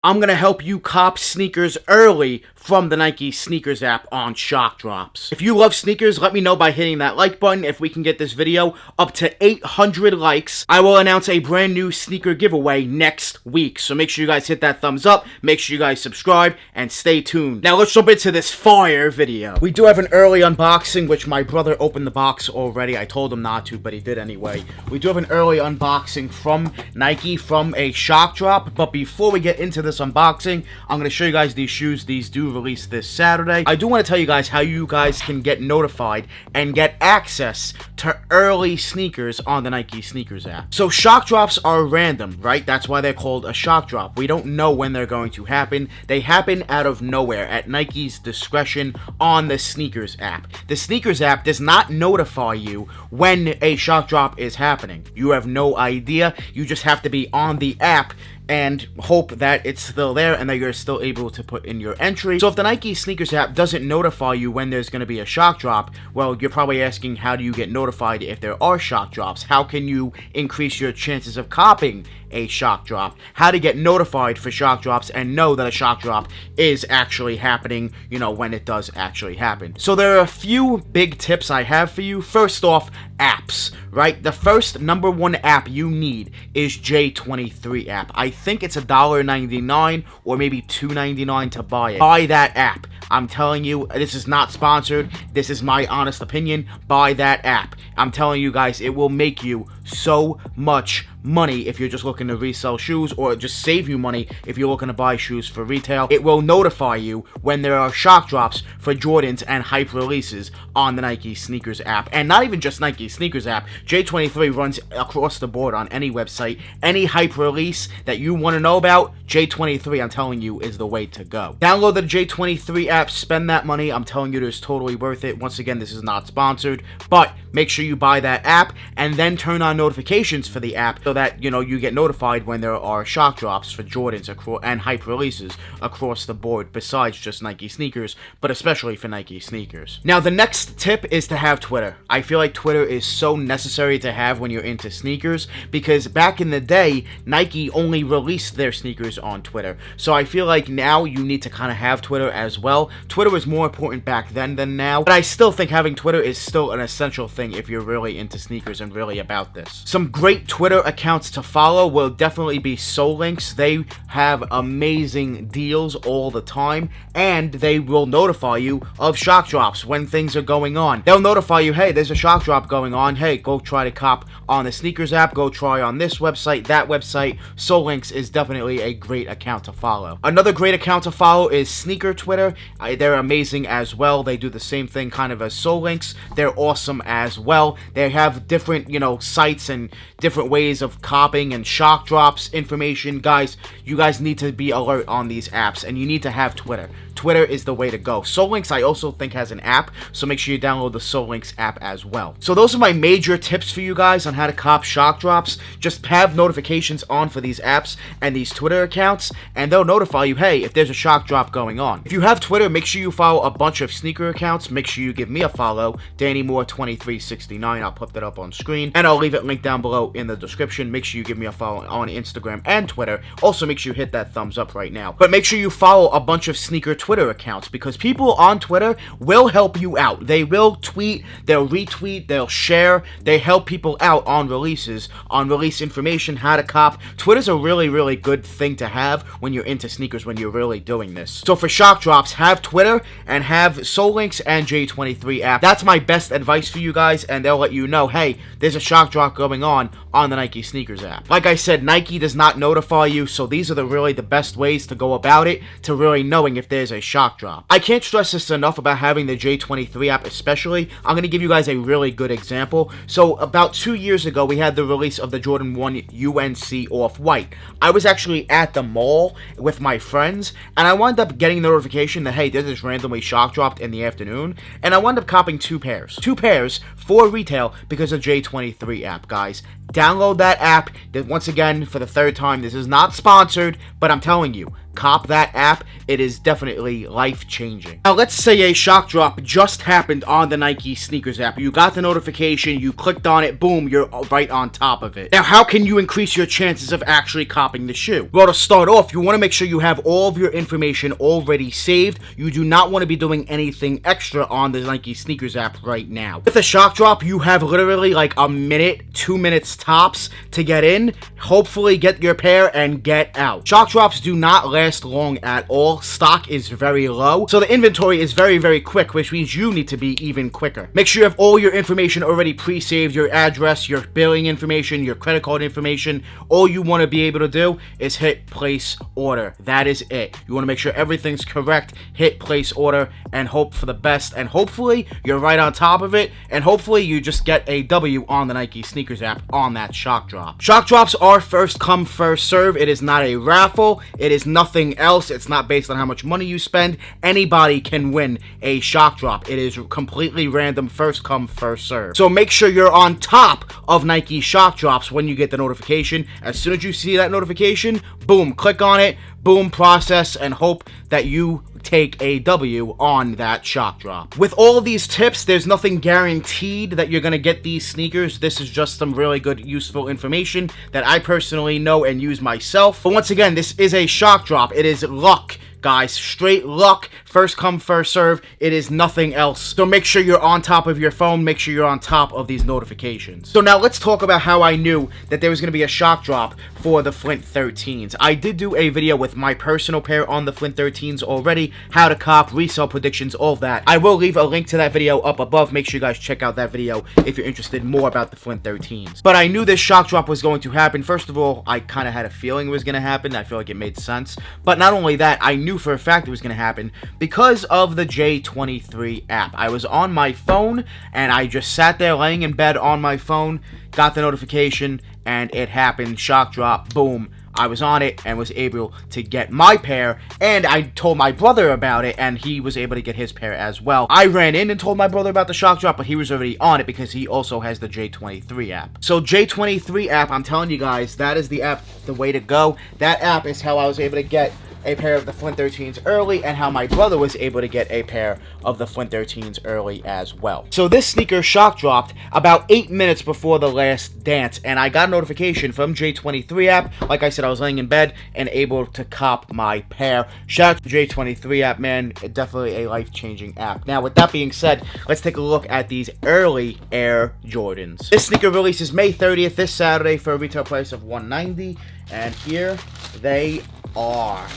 I'm going to help you cop sneakers early from the Nike Snkrs app on Shock Drops. If you love sneakers, let me know by hitting that like button. If we can get this video up to 800 likes, I will announce a brand new sneaker giveaway next week. So make sure you guys hit that thumbs up, make sure you guys subscribe, and stay tuned. Now let's jump into this fire video. We do have an early unboxing, which my brother opened the box already. I told him not to, but he did anyway. We do have an early unboxing from Nike from a Shock Drop, but before we get into this unboxing, I'm going to show you guys these shoes. These do release this Saturday. I do want to tell you guys how you guys can get notified and get access to early sneakers on the Nike Snkrs app. So Shock Drops are random, right? That's why they're called a Shock Drop. We don't know when they're going to happen. They happen out of nowhere at Nike's discretion on the Snkrs app. The Snkrs app does not notify you when a Shock Drop is happening. You have no idea. You just have to be on the app and hope that it's still there and that you're still able to put in your entry. So if the Nike Snkrs app doesn't notify you when there's going to be a shock drop, well, you're probably asking, how do you get notified if there are shock drops? How can you increase your chances of copying a shock drop? How to get notified for shock drops and know that a shock drop is actually happening, you know, when it does actually happen. So there are a few big tips I have for you. First off, apps, right? The first number one app you need is J23 app. I think it's $1.99 or maybe $2.99 to buy it. Buy that app. I'm telling you, this is not sponsored. This is my honest opinion. Buy that app. I'm telling you guys, it will make you so much money if you're just looking to resell shoes, or just save you money if you're looking to buy shoes for retail. It will notify you when there are shock drops for Jordans and hype releases on the Nike Snkrs app. And not even just Nike Snkrs app, J23 runs across the board on any website. Any hype release that you want to know about, J23, I'm telling you, is the way to go. Download the J23 app, spend that money. I'm telling you, it's totally worth it. Once again, this is not sponsored, but make sure you buy that app and then turn on notifications for the app so that, you know, you get notified when there are shock drops for Jordans and hype releases across the board, besides just Nike sneakers, but especially for Nike sneakers. Now, the next tip is to have Twitter. I feel like Twitter is so necessary to have when you're into sneakers, because back in the day, Nike only released their sneakers on Twitter. So I feel like now you need to kind of have Twitter as well. Twitter was more important back then than now, but I still think having Twitter is still an essential thing if you're really into sneakers and really about this. Some great Twitter accounts to follow will definitely be Snkrs. They have amazing deals all the time, and they will notify you of shock drops when things are going on. They'll notify you, hey, there's a shock drop going on. Hey, go try to cop on the Snkrs app. Go try on this website, that website. Snkrs is definitely a great account to follow. Another great account to follow is Sneaker Twitter. They're amazing as well. They do the same thing kind of as Snkrs. They're awesome as well. They have different, you know, sites and different ways of copying and shock drops information. Guys, you guys need to be alert on these apps, and you need to have Twitter. Twitter is the way to go. Snkrs, I also think, has an app, so make sure you download the Snkrs app as well. So those are my major tips for you guys on how to cop shock drops. Just have notifications on for these apps and these Twitter accounts, and they'll notify you, hey, if there's a shock drop going on. If you have Twitter, make sure you follow a bunch of sneaker accounts. Make sure you give me a follow, DannyMoore2369. I'll put that up on screen, and I'll leave it linked down below in the description. Make sure you give me a follow on Instagram and Twitter. Also, make sure you hit that thumbs up right now. But make sure you follow a bunch of sneaker Twitter accounts, because people on Twitter will help you out. They will tweet, they'll retweet, they'll share. They help people out on releases, on release information, how to cop. Twitter's a really, really good thing to have when you're into sneakers, when you're really doing this. So for shock drops, have Twitter and have Snkrs and J23 app. That's my best advice for you guys, and they'll let you know, hey, there's a shock drop going on the Nike Snkrs app. Like I said, Nike does not notify you, so these are really the best ways to go about it, to really knowing if there's a shock drop. I can't stress this enough about having the J23 app especially. I'm going to give you guys a really good example. So about 2 years ago, we had the release of the Jordan 1 UNC Off-White. I was actually at the mall with my friends, and I wound up getting a notification that, hey, this is randomly shock dropped in the afternoon, and I wound up copping two pairs for retail because of J23 app, guys. Download that app. Once again, for the third time, this is not sponsored, but I'm telling you, cop that app. It is definitely life-changing. Now, let's say a shock drop just happened on the Nike Snkrs app. You got the notification, you clicked on it, boom, you're right on top of it. Now, how can you increase your chances of actually copping the shoe? Well, to start off, you want to make sure you have all of your information already saved. You do not want to be doing anything extra on the Nike Snkrs app right now. With a shock drop, you have literally like a minute, 2 minutes tops to get in, hopefully get your pair, and get out. Shock drops do not last long at all. Stock is very low, so the inventory is very, very quick, which means you need to be even quicker. Make sure you have all your information already pre-saved, your address, your billing information, your credit card information. All you want to be able to do is hit place order. That is it. You want to make sure everything's correct, hit place order, and hope for the best, and hopefully you're right on top of it, and hopefully you just get a W on the Nike Snkrs app on that shock drop. Shock drops are first come, first serve. It is not a raffle. It is nothing else. It's not based on how much money you spend. Anybody can win a shock drop. It is completely random, first come, first serve. So make sure you're on top of Nike shock drops when you get the notification. As soon as you see that notification, boom, click on it, boom, process, and hope that you take a W on that shock drop. With all of these tips, there's nothing guaranteed that you're going to get these sneakers. This is just some really good, useful information that I personally know and use myself. But once again, this is a shock drop. It is luck, guys. Straight luck. First come, first serve. It is nothing else. So make sure you're on top of your phone. Make sure you're on top of these notifications. So now let's talk about how I knew that there was going to be a shock drop for the Flint 13s. I did do a video with my personal pair on the Flint 13s already. How to cop, resale predictions, all of that. I will leave a link to that video up above. Make sure you guys check out that video if you're interested more about the Flint 13s. But I knew this shock drop was going to happen. First of all, I kind of had a feeling it was going to happen. I feel like it made sense. But not only that, I knew for a fact it was going to happen because of the J23 app. I was on my phone and I just sat there laying in bed on my phone, got the notification, and it happened. Shock drop, boom. I was on it and was able to get my pair, and I told my brother about it, and he was able to get his pair as well. I ran in and told my brother about the shock drop, but he was already on it because he also has the J23 app. So J23 app, I'm telling you guys, that is the app, the way to go. That app is how I was able to get a pair of the Flint 13s early, and how my brother was able to get a pair of the Flint 13s early as well. So this sneaker shock dropped about 8 minutes before the last dance, and I got a notification from J23 app. Like I said, I was laying in bed and able to cop my pair. Shout out to J23 app, man. Definitely a life-changing app. Now, with that being said, let's take a look at these early Air Jordans. This sneaker releases May 30th, this Saturday, for a retail price of $190, and here they are.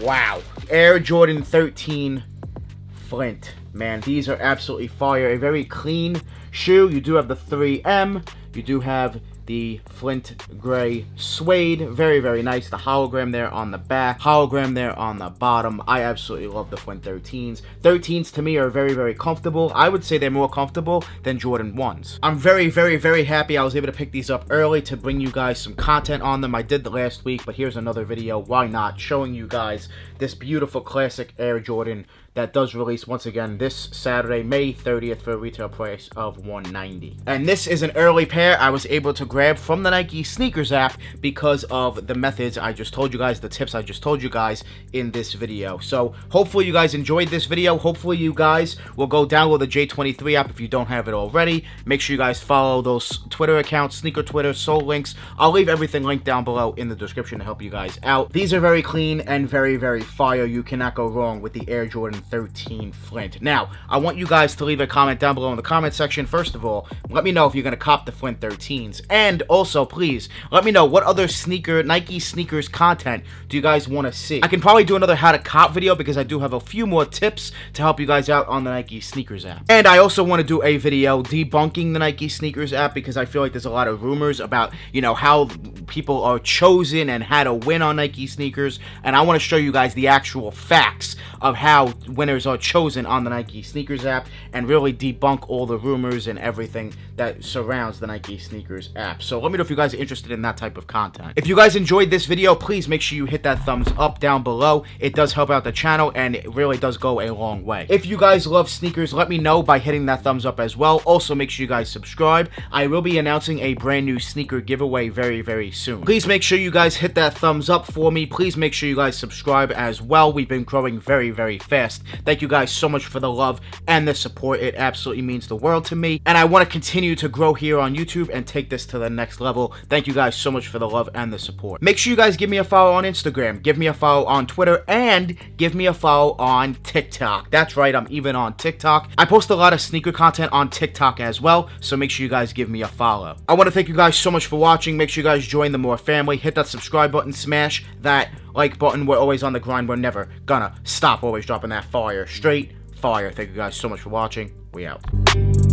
Wow. Air Jordan 13 Flint. Man, these are absolutely fire. A very clean shoe. You do have the 3M. You do have the Flint gray suede. Very, very nice. The hologram there on the back. Hologram there on the bottom. I absolutely love the Flint 13s. 13s to me are very, very comfortable. I would say they're more comfortable than Jordan 1s. I'm very, very, very happy I was able to pick these up early to bring you guys some content on them. I did the last week, but here's another video. Why not? Showing you guys this beautiful classic Air Jordan that does release once again this Saturday, May 30th, for a retail price of $190. And this is an early pair I was able to grab from the Nike Snkrs app because of the methods I just told you guys, the tips I just told you guys in this video. So hopefully you guys enjoyed this video. Hopefully you guys will go download the J23 app if you don't have it already. Make sure you guys follow those Twitter accounts, Sneaker Twitter, Soul Links. I'll leave everything linked down below in the description to help you guys out. These are very clean and very, very fire. You cannot go wrong with the Air Jordan 13 Flint. Now, I want you guys to leave a comment down below in the comment section. First of all, let me know if you're going to cop the Flint 13s. And also, please, let me know what other Nike Snkrs content do you guys want to see. I can probably do another how to cop video because I do have a few more tips to help you guys out on the Nike Snkrs app. And I also want to do a video debunking the Nike Snkrs app because I feel like there's a lot of rumors about, you know, how people are chosen and how to win on Nike sneakers. And I want to show you guys the actual facts of how winners are chosen on the Nike Snkrs app and really debunk all the rumors and everything that surrounds the Nike Snkrs app. So let me know if you guys are interested in that type of content. If you guys enjoyed this video, please make sure you hit that thumbs up down below. It does help out the channel and it really does go a long way. If you guys love sneakers, let me know by hitting that thumbs up as well. Also, make sure you guys subscribe. I will be announcing a brand new sneaker giveaway very, very soon. Please make sure you guys hit that thumbs up for me. Please make sure you guys subscribe as well. We've been growing very, very fast. Thank you guys so much for the love and the support. It absolutely means the world to me. And I want to continue to grow here on YouTube and take this to the next level. Thank you guys so much for the love and the support. Make sure you guys give me a follow on Instagram, give me a follow on Twitter, and give me a follow on TikTok. That's right, I'm even on TikTok. I post a lot of sneaker content on TikTok as well, so make sure you guys give me a follow. I want to thank you guys so much for watching. Make sure you guys join the More family. Hit that subscribe button, smash that like button. We're always on the grind. We're never gonna stop. Always dropping that fire. Straight fire. Thank you guys so much for watching. We out.